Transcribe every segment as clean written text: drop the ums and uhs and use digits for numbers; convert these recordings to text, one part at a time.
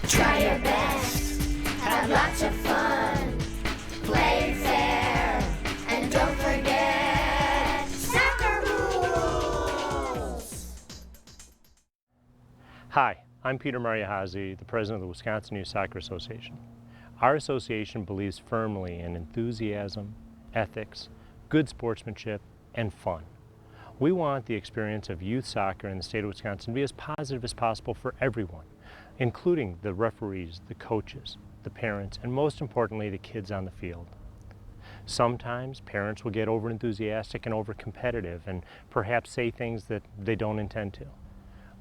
Try your best, have lots of fun, play fair, and don't forget soccer rules! Hi, I'm Peter Mariahazi, the president of the Wisconsin Youth Soccer Association. Our association believes firmly in enthusiasm, ethics, good sportsmanship, and fun. We want the experience of youth soccer in the state of Wisconsin to be as positive as possible for everyone, including the referees, the coaches, the parents, and most importantly, the kids on the field. Sometimes parents will get over-enthusiastic and over-competitive and perhaps say things that they don't intend to.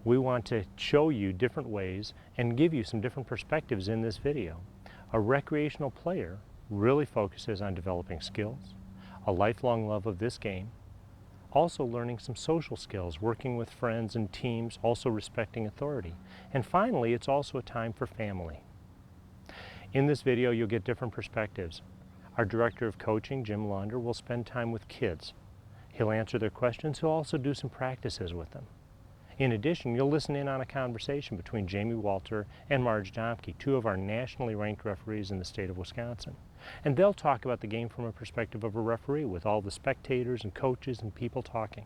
We want to show you different ways and give you some different perspectives in this video. A recreational player really focuses on developing skills, a lifelong love of this game, also learning some social skills, working with friends and teams, also respecting authority. And finally, it's also a time for family. In this video, you'll get different perspectives. Our director of coaching, Jim Launder, will spend time with kids. He'll answer their questions. He'll also do some practices with them. In addition, you'll listen in on a conversation between Jamie Walter and Marge Domke, two of our nationally ranked referees in the state of Wisconsin. And they'll talk about the game from a perspective of a referee with all the spectators and coaches and people talking.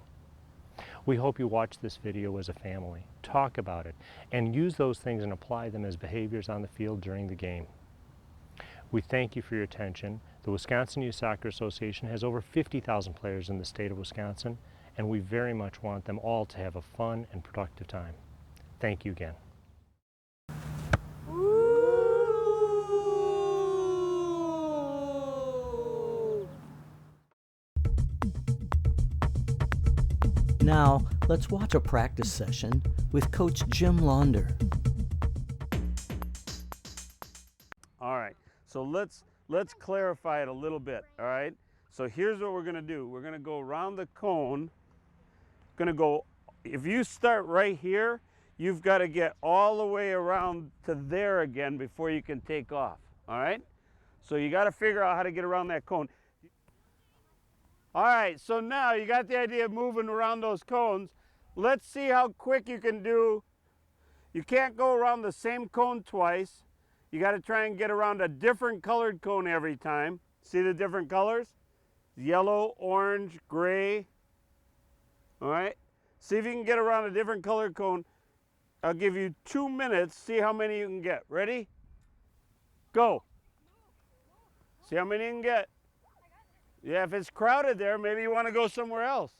We hope you watch this video as a family, talk about it, and use those things and apply them as behaviors on the field during the game. We thank you for your attention. The Wisconsin Youth Soccer Association has over 50,000 players in the state of Wisconsin, and we very much want them all to have a fun and productive time. Thank you again. Now, let's watch a practice session with Coach Jim Launder. All right, so let's clarify it a little bit, all right? So here's what we're gonna do. We're gonna go around the cone. If you start right here, you've got to get all the way around to there again before you can take off, all right? So you got to figure out how to get around that cone. All right, so now you got the idea of moving around those cones. Let's see how quick you can do. You can't go around the same cone twice. You got to try and get around a different colored cone every time. See the different colors? Yellow, orange, gray. All right, see if you can get around a different colored cone. I'll give you 2 minutes, see how many you can get. Ready? Go. See how many you can get. Yeah, if it's crowded there, maybe you want to go somewhere else.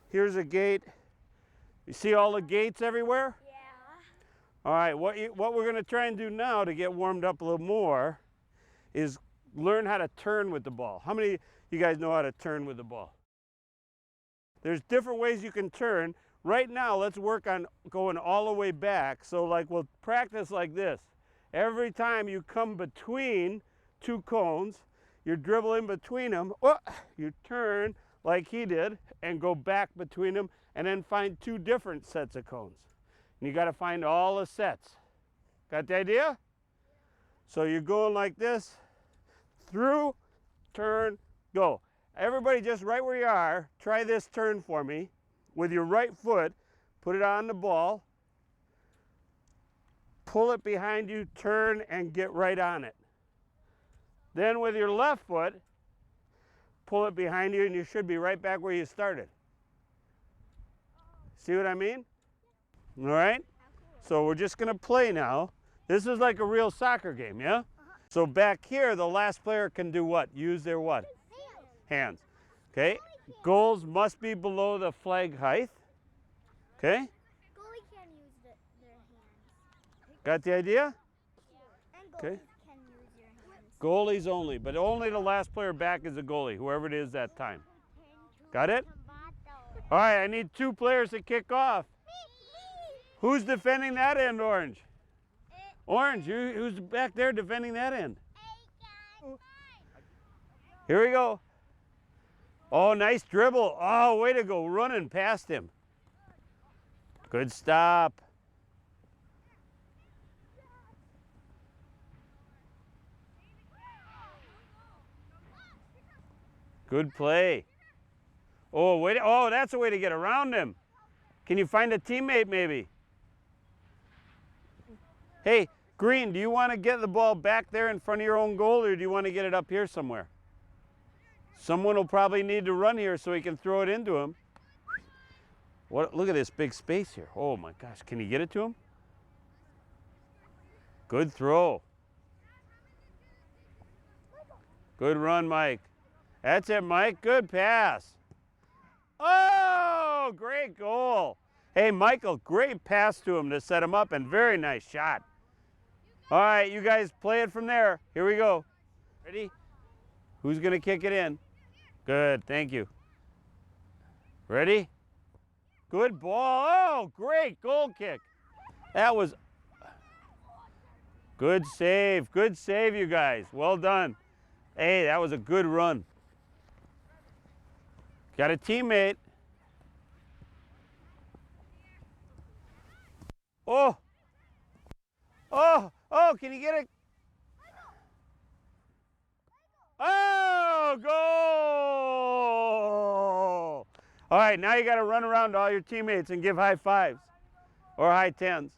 Here's a gate. You see all the gates everywhere? Yeah. All right, what we're going to try and do now to get warmed up a little more is learn how to turn with the ball. How many of you guys know how to turn with the ball? There's different ways you can turn. Right now, let's work on going all the way back. So like we'll practice like this. Every time you come between two cones, you're dribbling between them, you turn like he did and go back between them and then find two different sets of cones. And you got to find all the sets. Got the idea? So you're going like this, through, turn, go. Everybody just right where you are, try this turn for me. With your right foot, put it on the ball, pull it behind you, turn and get right on it. Then with your left foot, pull it behind you and you should be right back where you started. See what I mean? All right? So we're just going to play now. This is like a real soccer game, yeah? So back here, the last player can do what? Use their what? Hands. Okay? Goals must be below the flag height. Okay? Goalie can use their hands. Got the idea? And Okay. goalies can use your hands. Goalies only, but only the last player back is a goalie, whoever it is that time. Got it? All right, I need 2 players to kick off. Who's defending that end, Orange? Orange, who's back there defending that end? Here we go. Oh, nice dribble. Oh, way to go, running past him. Good stop. Good play. Oh, wait. Oh, that's a way to get around him. Can you find a teammate maybe? Hey, Green, do you want to get the ball back there in front of your own goal, or do you want to get it up here somewhere? Someone will probably need to run here so he can throw it into him. What? Look at this big space here. Oh my gosh, can you get it to him? Good throw. Good run, Mike. That's it, Mike. Good pass. Oh, great goal. Hey, Michael, great pass to him to set him up, and very nice shot. All right, you guys play it from there. Here we go. Ready? Who's going to kick it in? Good, thank you. Ready? Good ball. Oh, great goal kick. That was good save. Good save, you guys. Well done. Hey, that was a good run. Got a teammate. Oh. Oh, oh, can you get it? Oh, goal! All right, now you got to run around to all your teammates and give high fives or high tens.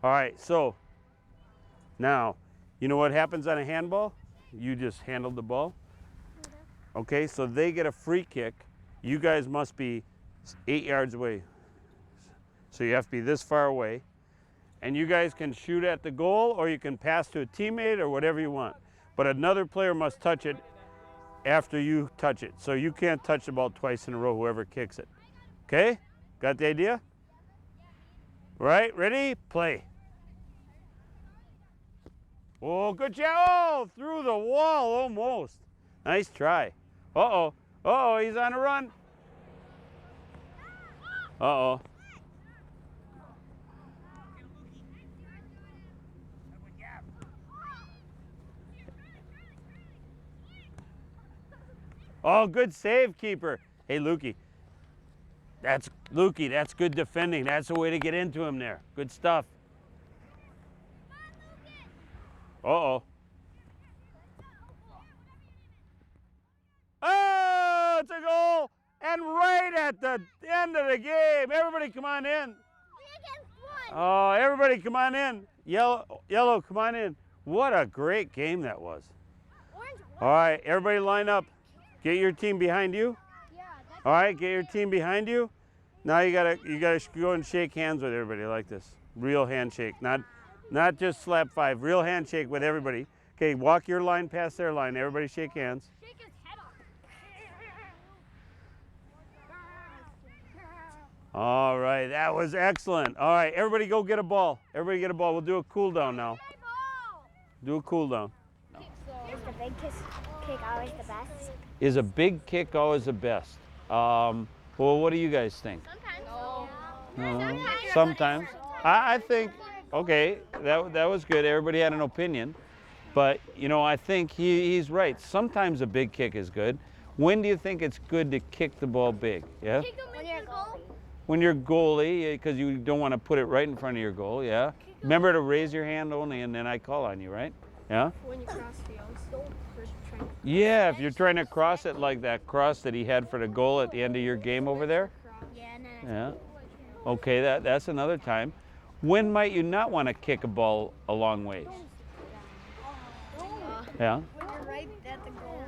All right, so now, you know what happens on a handball? You just handled the ball. Okay, so they get a free kick. You guys must be 8 yards away. So you have to be this far away. And you guys can shoot at the goal, or you can pass to a teammate, or whatever you want. But another player must touch it after you touch it. So you can't touch the ball twice in a row, whoever kicks it. Okay? Got the idea? Right, ready? Play. Oh, good job. Oh, through the wall almost. Nice try. Uh-oh. Uh-oh, he's on a run. Uh-oh. Oh, good save, keeper. Hey, Lukey. That's good defending. That's the way to get into him there. Good stuff. Uh-oh. Oh, it's a goal. And right at the end of the game. Everybody come on in. Oh, everybody come on in. Yellow, come on in. What a great game that was. All right, everybody line up. Get your team behind you. All right, get your team behind you. Now you gotta go and shake hands with everybody like this. Real handshake, not just slap five. Real handshake with everybody. Okay, walk your line past their line. Everybody shake hands. Shake his head off. All right, that was excellent. All right, everybody go get a ball. Everybody get a ball. We'll do a cool down now. Do a cool down. Is the big kick always the best? Is a big kick always the best? Well, what do you guys think? Sometimes. Sometimes. I think, okay, that was good. Everybody had an opinion. But, you know, I think he's right. Sometimes a big kick is good. When do you think it's good to kick the ball big? Yeah? When you're a goalie. When you're goalie, because you don't want to put it right in front of your goal, yeah? Remember to raise your hand only, and then I call on you, right? Yeah? When you cross field. Yeah, if you're trying to cross it like that cross that he had for the goal at the end of your game over there. Yeah. Okay, that's another time. When might you not want to kick a ball a long ways? Yeah? When you're right at the goal.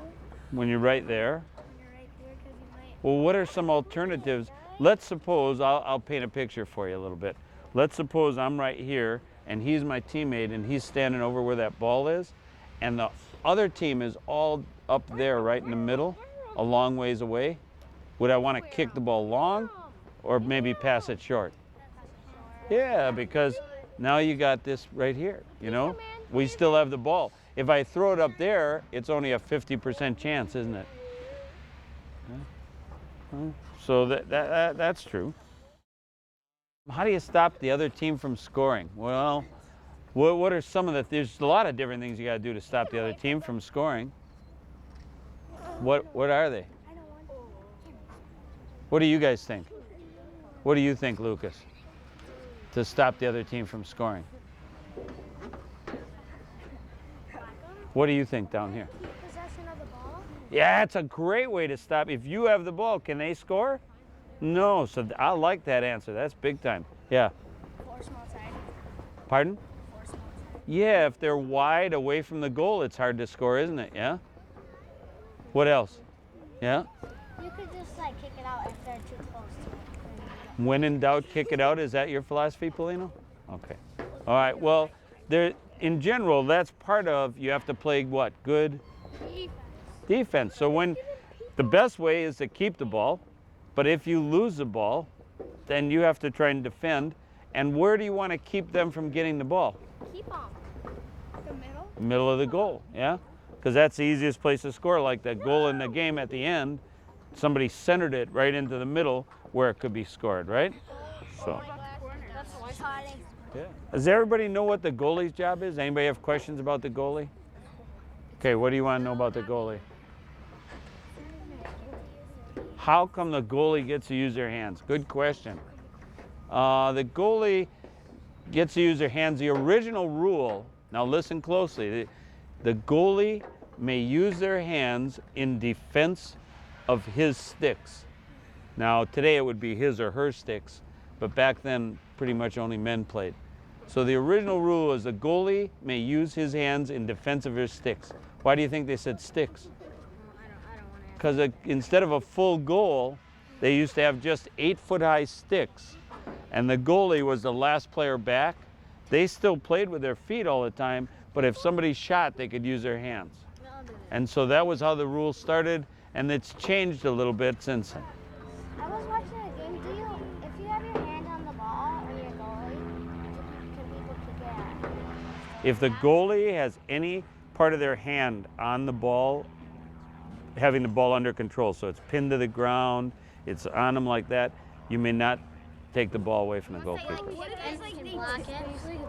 When you're right there. When you're right there, because you might. Well, what are some alternatives? Let's suppose, I'll paint a picture for you a little bit. Let's suppose I'm right here, and he's my teammate, and he's standing over where that ball is, and the other team is all up there right in the middle, a long ways away. Would I want to kick the ball long or maybe pass it short? Yeah, because now you got this right here, you know? We still have the ball. If I throw it up there, it's only a 50% chance, isn't it? So that's true. How do you stop the other team from scoring? Well, What are some of the, there's a lot of different things you got to do to stop the other team from scoring. What are they? What do you guys think? What do you think, Lucas, to stop the other team from scoring? What do you think down here? Possession of the ball? Yeah, it's a great way to stop. If you have the ball, can they score? No, so I like that answer. That's big time. Yeah. Force outside. Pardon? Force outside. Yeah, if they're wide away from the goal, it's hard to score, isn't it? Yeah? What else? Yeah? You could just like kick it out if they're too close to it. When in doubt, kick it out. Is that your philosophy, Polino? Okay. All right. Well, there, in general, that's part of, you have to play what? Good defense. So when the best way is to keep the ball, but if you lose the ball, then you have to try and defend. And where do you want to keep them from getting the ball? Keep on. The middle? Middle of the goal, yeah? Because that's the easiest place to score. Like that goal in the game at the end, somebody centered it right into the middle where it could be scored, right? So. Yeah. Does everybody know what the goalie's job is? Anybody have questions about the goalie? Okay, what do you want to know about the goalie? How come the goalie gets to use their hands? Good question. The goalie gets to use their hands. The original rule, now listen closely, the goalie may use their hands in defense of his sticks. Now today it would be his or her sticks, but back then pretty much only men played. So the original rule is the goalie may use his hands in defense of his sticks. Why do you think they said sticks? Because instead of a full goal, they used to have just 8-foot-high sticks, and the goalie was the last player back. They still played with their feet all the time, but if somebody shot, they could use their hands. And so that was how the rule started, and it's changed a little bit since then. I was watching a game. If you have your hand on the ball or your goalie, can people kick it out? If the goalie has any part of their hand on the ball, having the ball under control, so it's pinned to the ground, it's on them like that, you may not take the ball away from the goalkeeper. And block it. And what? You can't. This isn't.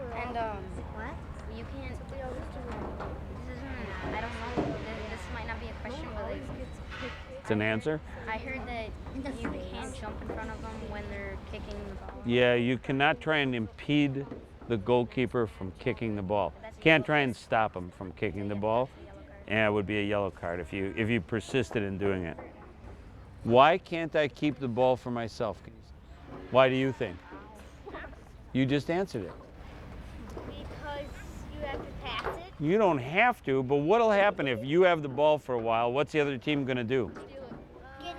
I don't know. This might not be a question, but like, It's an answer? I heard that you can't jump in front of them when they're kicking the ball. Yeah, you cannot try and impede the goalkeeper from kicking the ball. Can't try and stop him from kicking the ball. Yeah, it would be a yellow card if you persisted in doing it. Why can't I keep the ball for myself? Why do you think? You just answered it. Because you have to pass it. You don't have to, but what'll happen if you have the ball for a while? What's the other team going to do? Get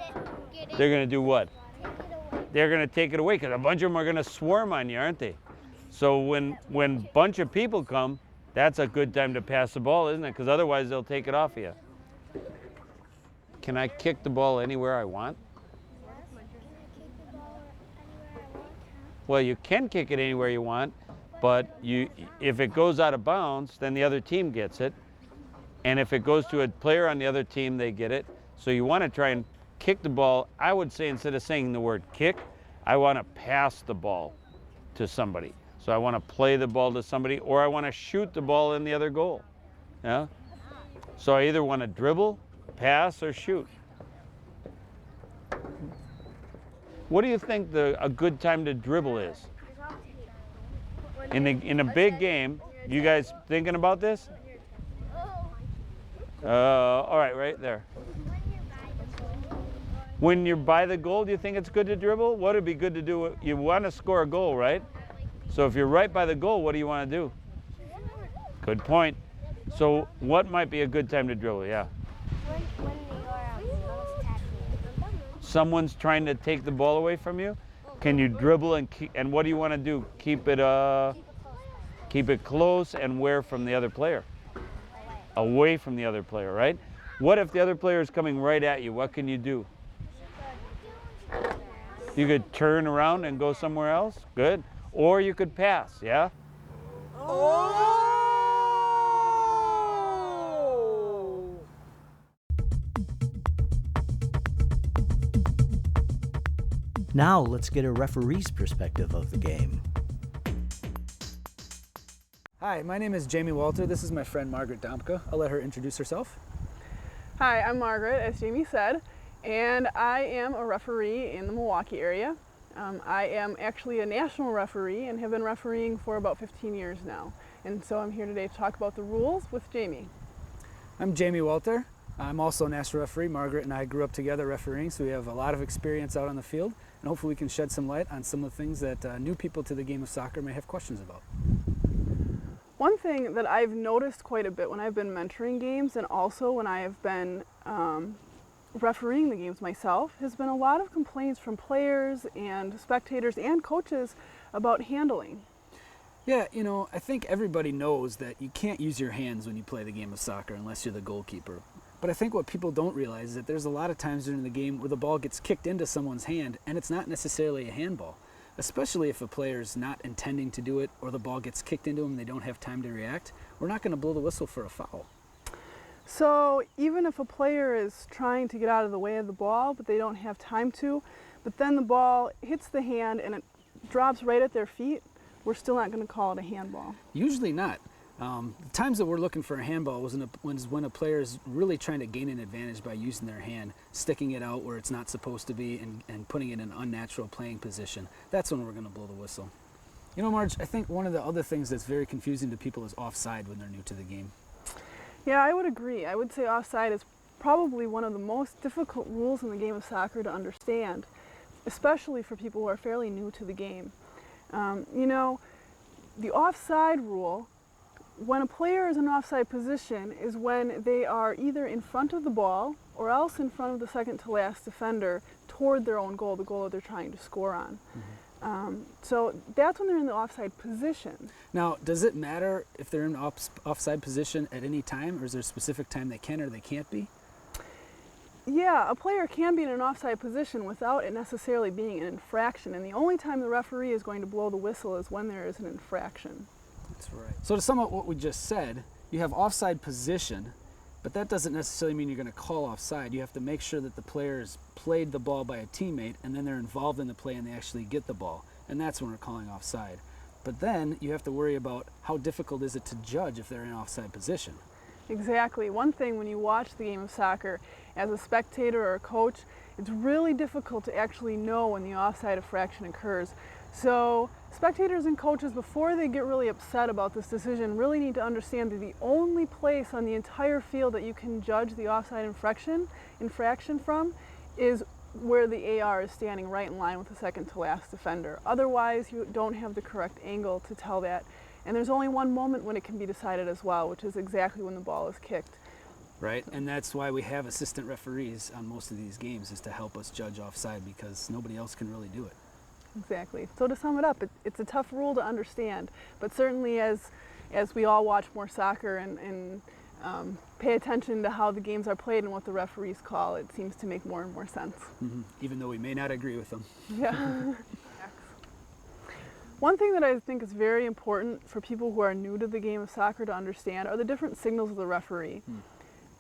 it. They're going to do what? Take it away. They're going to take it away because a bunch of them are going to swarm on you, aren't they? So when a bunch of people come, that's a good time to pass the ball, isn't it? Because otherwise they'll take it off of you. Can I kick the ball anywhere I want? Well, you can kick it anywhere you want, but if it goes out of bounds, then the other team gets it. And if it goes to a player on the other team, they get it. So you want to try and kick the ball. I would say instead of saying the word kick, I want to pass the ball to somebody. So I want to play the ball to somebody, or I want to shoot the ball in the other goal. Yeah? So I either want to dribble, pass, or shoot. What do you think a good time to dribble is? In a big game, you guys thinking about this? All right there. When you're by the goal, do you think it's good to dribble? What would be good to do? You want to score a goal, right? So if you're right by the goal, what do you want to do? Good point. So what might be a good time to dribble? Yeah. When you're attacking. Someone's trying to take the ball away from you. Can you dribble and what do you want to do? Keep it close and where from the other player? Away from the other player, right? What if the other player is coming right at you? What can you do? You could turn around and go somewhere else. Good. Or you could pass, yeah? Now let's get a referee's perspective of the game. Hi, my name is Jamie Walter. This is my friend Margaret Domka. I'll let her introduce herself. Hi, I'm Margaret, as Jamie said, and I am a referee in the Milwaukee area. I am actually a national referee and have been refereeing for about 15 years now. And so I'm here today to talk about the rules with Jamie. I'm Jamie Walter. I'm also a national referee. Margaret and I grew up together refereeing, so we have a lot of experience out on the field, and hopefully we can shed some light on some of the things that new people to the game of soccer may have questions about. One thing that I've noticed quite a bit when I've been mentoring games and also when I have been refereeing the games myself has been a lot of complaints from players and spectators and coaches about handling. Yeah, you know, I think everybody knows that you can't use your hands when you play the game of soccer unless you're the goalkeeper. But I think what people don't realize is that there's a lot of times during the game where the ball gets kicked into someone's hand and it's not necessarily a handball, especially if a player's not intending to do it or the ball gets kicked into them and they don't have time to react. We're not going to blow the whistle for a foul. So even if a player is trying to get out of the way of the ball, but they don't have time to, but then the ball hits the hand and it drops right at their feet, we're still not going to call it a handball. Usually not. The times that we're looking for a handball was when a player is really trying to gain an advantage by using their hand, sticking it out where it's not supposed to be, and putting it in an unnatural playing position. That's when we're going to blow the whistle. You know, Marge, I think one of the other things that's very confusing to people is offside when they're new to the game. Yeah, I would agree. I would say offside is probably one of the most difficult rules in the game of soccer to understand, especially for people who are fairly new to the game. You know, the offside rule, when a player is in offside position, is when they are either in front of the ball or else in front of the second to last defender toward their own goal, the goal that they're trying to score on. So that's when they're in the offside position. Now, does it matter if they're in offside position at any time, or is there a specific time they can or they can't be? Yeah, a player can be in an offside position without it necessarily being an infraction, and the only time the referee is going to blow the whistle is when there is an infraction. That's right. So to sum up what we just said, you have offside position, but that doesn't necessarily mean you're going to call offside. You have to make sure that the players played the ball by a teammate, and then they're involved in the play and they actually get the ball, and that's when we're calling offside. But then you have to worry about how difficult is it to judge if they're in offside position. Exactly. One thing when you watch the game of soccer as a spectator or a coach, it's really difficult to actually know when the offside infraction occurs. So spectators and coaches, before they get really upset about this decision, really need to understand that the only place on the entire field that you can judge the offside infraction from is where the AR is standing right in line with the second to last defender. Otherwise, you don't have the correct angle to tell that. And there's only one moment when it can be decided as well, which is exactly when the ball is kicked. Right, and that's why we have assistant referees on most of these games, is to help us judge offside, because nobody else can really do it. Exactly. So to sum it up, it's a tough rule to understand, but certainly as we all watch more soccer and pay attention to how the games are played and what the referees call, it seems to make more and more sense. Even though we may not agree with them. Yeah. One thing that I think is very important for people who are new to the game of soccer to understand are the different signals of the referee.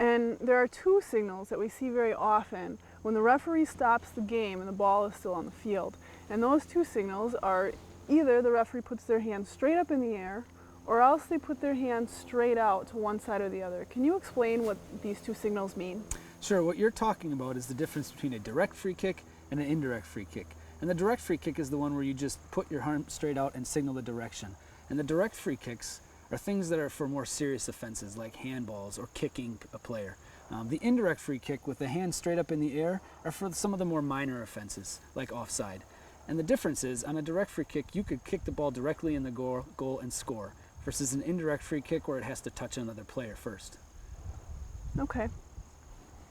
And there are two signals that we see very often when the referee stops the game and the ball is still on the field. And those two signals are either the referee puts their hand straight up in the air, or else they put their hand straight out to one side or the other. Can you explain what these two signals mean? Sure, what you're talking about is the difference between a direct free kick and an indirect free kick. And the direct free kick is the one where you just put your arm straight out and signal the direction. And the direct free kicks are things that are for more serious offenses like handballs or kicking a player. The indirect free kick with the hand straight up in the air are for some of the more minor offenses like offside. And the difference is, on a direct free kick, you could kick the ball directly in the goal and score, versus an indirect free kick where it has to touch another player first. Okay.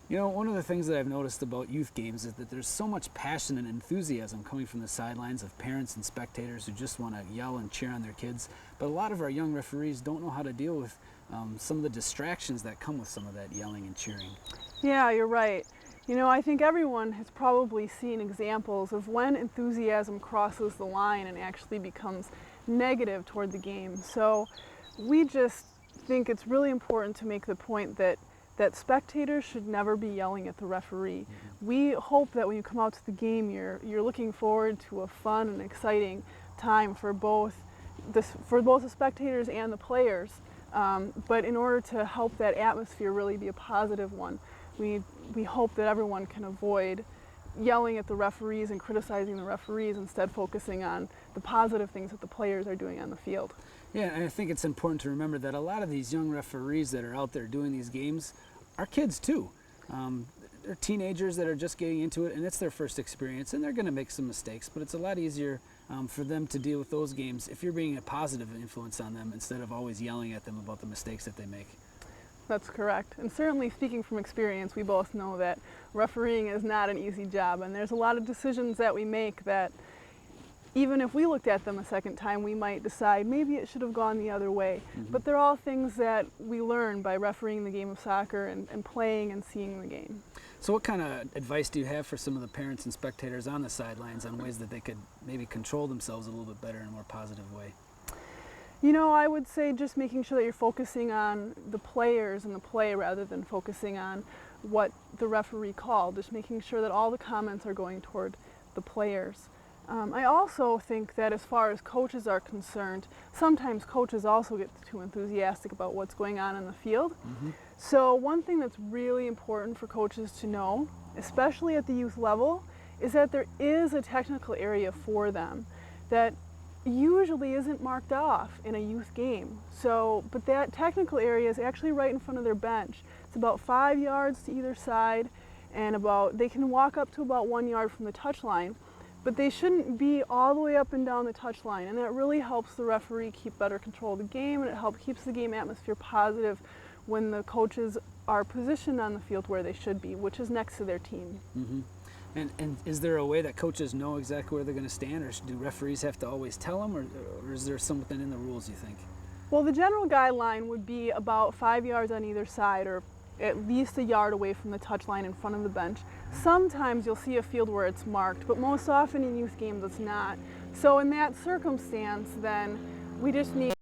You know, one of the things that I've noticed about youth games is that there's so much passion and enthusiasm coming from the sidelines of parents and spectators who just want to yell and cheer on their kids. But a lot of our young referees don't know how to deal with some of the distractions that come with some of that yelling and cheering. Yeah, you're right. You know, I think everyone has probably seen examples of when enthusiasm crosses the line and actually becomes negative toward the game. So we just think it's really important to make the point that spectators should never be yelling at the referee. We hope that when you come out to the game, you're looking forward to a fun and exciting time for both for both the spectators and the players. But in order to help that atmosphere really be a positive one, we hope that everyone can avoid yelling at the referees and criticizing the referees, instead focusing on the positive things that the players are doing on the field. Yeah, and I think it's important to remember that a lot of these young referees that are out there doing these games are kids too. They're teenagers that are just getting into it, and it's their first experience, and they're going to make some mistakes, but it's a lot easier for them to deal with those games if you're being a positive influence on them instead of always yelling at them about the mistakes that they make. That's correct. And certainly, speaking from experience, we both know that refereeing is not an easy job, and there's a lot of decisions that we make that even if we looked at them a second time, we might decide maybe it should have gone the other way. But they're all things that we learn by refereeing the game of soccer and playing and seeing the game. So what kind of advice do you have for some of the parents and spectators on the sidelines on ways that they could maybe control themselves a little bit better in a more positive way? You know, I would say just making sure that you're focusing on the players and the play rather than focusing on what the referee called. Just making sure that all the comments are going toward the players. I also think that as far as coaches are concerned, sometimes coaches also get too enthusiastic about what's going on in the field. So one thing that's really important for coaches to know, especially at the youth level, is that there is a technical area for them that usually isn't marked off in a youth game. But that technical area is actually right in front of their bench. It's about 5 yards to either side, and they can walk up to about 1 yard from the touch line, but they shouldn't be all the way up and down the touch line, and that really helps the referee keep better control of the game, and it keeps the game atmosphere positive when the coaches are positioned on the field where they should be, which is next to their team. And is there a way that coaches know exactly where they're going to stand, or do referees have to always tell them, or is there something in the rules, you think? Well, the general guideline would be about 5 yards on either side, or at least a yard away from the touch line in front of the bench. Sometimes you'll see a field where it's marked, but most often in youth games it's not. So in that circumstance, then we just need